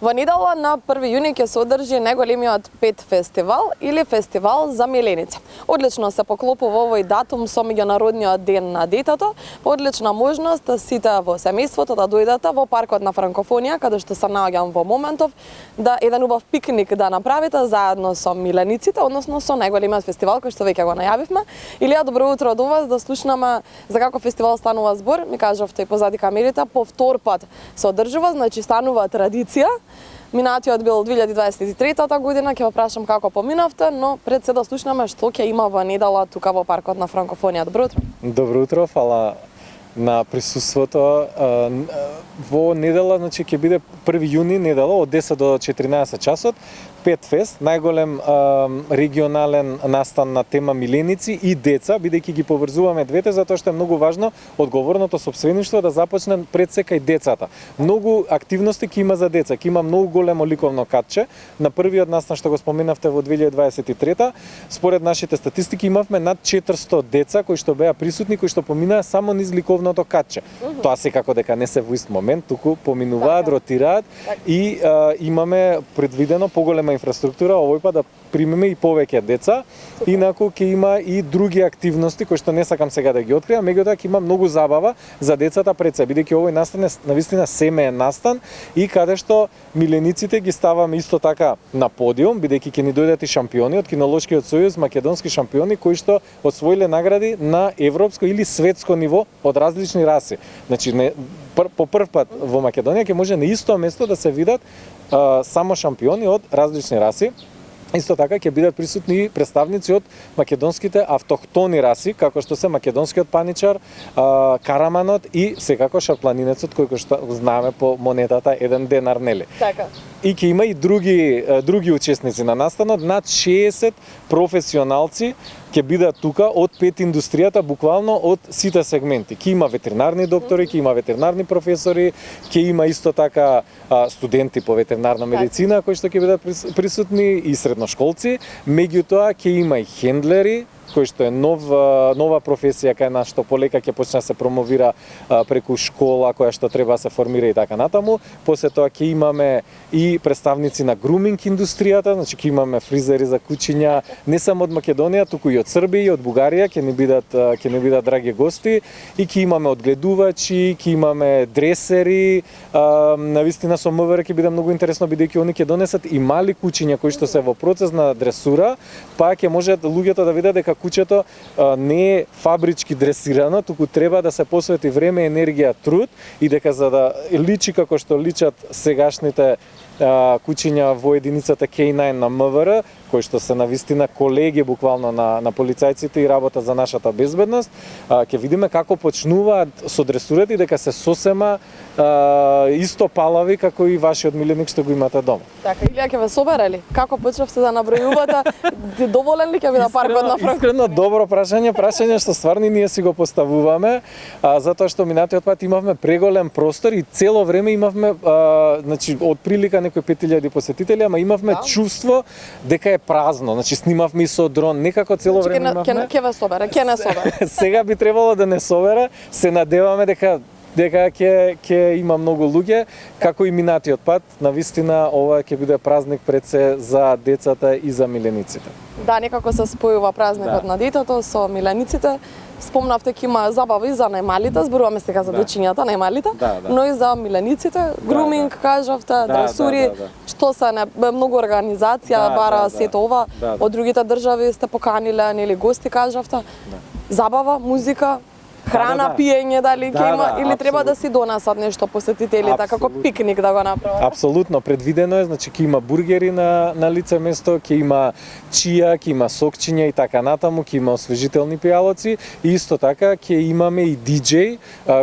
Во недела на 1 јуни ќе се одржи најголемиот ПЕТ фестивал или фестивал за миленици. Одлично се поклопува овој датум со меѓународниот ден на детето, одлична можност сите во семејството да дојдете во паркот на Франкофонија, каде што се наоѓам во моментов, да еден убав пикник да направите заедно со милениците, односно со најголемиот фестивал кој што веќе го најавивме. Илија, добро утро од вас, да слушнаме за како фестивал станува збор. Ми кажавте и позади камерите, по втор пат се одржува, значи станува традиција. Минатиот бил 2023 година, ќе ве прашам како поминавте, но пред се да слушнаме што ќе има во недела тука во паркот на Франкофонија. Добро утро. Добро утро, фала на присуството. Во недела, значи ќе биде 1 јуни недела од 10 до 14 часот. ПЕТ фест, најголем регионален настан на тема миленици и деца, бидејќи ги поврзуваме двете, затоа што е многу важно одговорното сопствеништво да започне пред се кај децата. Многу активности ќе има за деца, ќе има многу големо ликовно катче. На првиот настан што го споменавте во 2023, според нашите статистики имавме над 400 деца кои што беа присутни, кои што поминаа само низ ликовното катче. Тоа секако дека не се во ист момент, туку поминуваат, ротираат и имаме предвидено поголема инфраструктура овој пат да примеме и повеќе деца. Инаку ќе има и други активности кои што не сакам сега да ги откриам, меѓутоа ќе има многу забава за децата пред се, бидејќи овој настан е навистина семеен настан и каде што милениците ги ставаме исто така на подиум, бидејќи ќе ни дојдат и шампиони од Кинолошкиот сојуз, македонски шампиони кои што освоиле награди на европско или светско ниво од различни раси. Значи по прв пат во Македонија ќе може на исто место да се видат само шампиони од различни раси. Исто така ќе бидат присутни и представници од македонските автохтони раси, како што се македонскиот паничар, караманот и секако шарпланинецот кој што знаеме по монетата 1 денар, нели? Така. И ќе има и други учесници на настанот, над 60 професионалци ќе бидат тука од ПЕТ индустријата, буквално од сите сегменти. Ќе има ветеринарни доктори, ќе има ветеринарни професори, ќе има исто така студенти по ветеринарна медицина кои што ќе бидат присутни и средношколци, меѓутоа ќе има и хендлери, кој што е нова професија кај нас што полека ќе почне да се промовира преку школа која што треба да се формира и така натаму. После тоа ќе имаме и представници на груминг индустријата, значи ќе имаме фризери за кучиња не само од Македонија, туку и од Србија и од Бугарија ќе ни бидат драги гости и ќе имаме одгледувачи, ќе имаме дресери. Навистина со МВР ќе биде многу интересно бидејќи они ќе донесат и мали кучиња кои што се во процес на дресура, па ќе можат луѓето да видат дека кучето не е фабрички дресирано, туку треба да се посвети време, енергија, труд и дека за да личи како што личат сегашните кучиња во единицата K9 на МВР, кои што се навистина колеги буквално на полицајците и работа за нашата безбедност, ќе видиме како почнуваат со дресурата и дека се сосема исто палави како и вашиот миленик што го имате дома. Така, Илија, ќе ве собере ли? Како почнавте да набројувате? Доволен ли ќе биде паркот на Франкофонија? Искрено добро прашање што стварно ние си го поставуваме, затоа што минатиот пат имавме преголем простор и цело време имавме значи од прилика некои 5000 посетители, ама имавме чувство дека е празно. Значи снимавме и со дрон, некако цело време имавме. Ќе ве собере, ќе не собере. Сега би требало да не собере, се надеваме дека ќе има многу луѓе, како и минатиот пат. Навистина ова ќе биде празник пред се за децата и за милениците. Да, некако се спојува празникот на детето со милениците. Спомнавте ќе има забави за најмалите, зборуваме сега за дечињата, најмалите, но и за милениците, груминг, кажавте, дресури, што се многу организација бара сето ова. Од другите држави сте поканиле, нели гости, кажавте. Забава, музика, храна, пиење, дали ќе има или треба да си донесат нешто посетителите, како пикник да го направат? Апсолутно, предвидено е, значи ќе има бургери на лице место, ќе има чија, ќе има сокчиња и така натаму, ќе има освежителни пијалоци и исто така ќе имаме и диџеј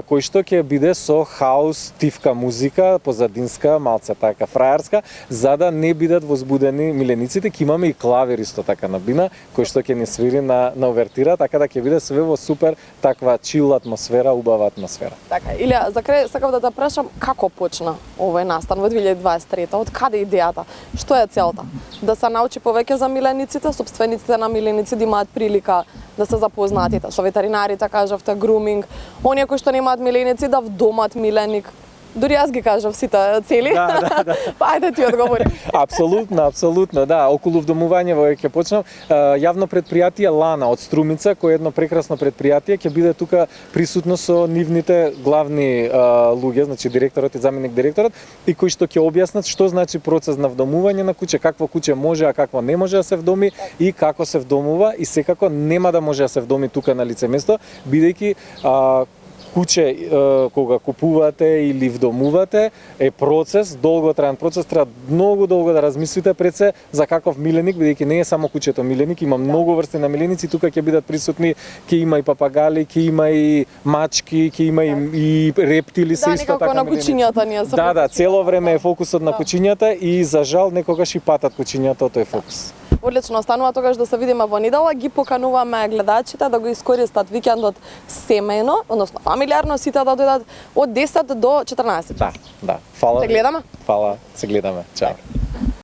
кој што ќе биде со хаус, тивка музика, позадинска, малце така фраерска, за да не бидат возбудени милениците. Ќе имаме и клавир исто така на бина, кој што ќе ни свири на увертира, така да ќе биде све во супер таква чил атмосфера, убава атмосфера. Така, Илија, за крај сакав да те прашам како почна овој настан во 2023-та, од каде идејата? Што е целта? Да се научи повеќе за милениците, сопствениците на миленици да имаат прилика да се запознатите со ветеринарите, кажавте, груминг, оние кои што немаат миленици да вдомат миленик. Дури јас ги кажав сите цели. Да. Па ајде ти одговори. Апсолутно, да. Околу вдомување во ќе почнам. Јавно предпријатие Лана од Струмица, кој е едно прекрасно предпријатие, ќе биде тука присутно со нивните главни луѓе, значи директорот и заменик директорот, и кои што ќе објаснат што значи процес на вдомување на куќе, какво куќе може, а какво не може да се вдоми и како се вдомува, и секако нема да може да се вдоми тука на лице место, бидејќи куќе кога купувате или вдомувате е процес, долготраен процес, треба многу долго да размислите пред се за каков миленик, бидејќи не е само куќето миленик, има многу врсти на миленици, тука ќе бидат присутни, ќе има и папагали, ќе има и мачки, ќе има и рептили, се исто така на кучињата ние се. Да, цело време е фокусот на кучињата и за жал некогаш и патат кучињата од тој фокус. Одлично, останува тогаш да се видиме во недела, ги покануваме гледачите да го искористат викендот семејно, односно фамилиарно, сите да дојдат од 10 до 14. Да. Фала. Се гледаме? Фала, се гледаме. Чао.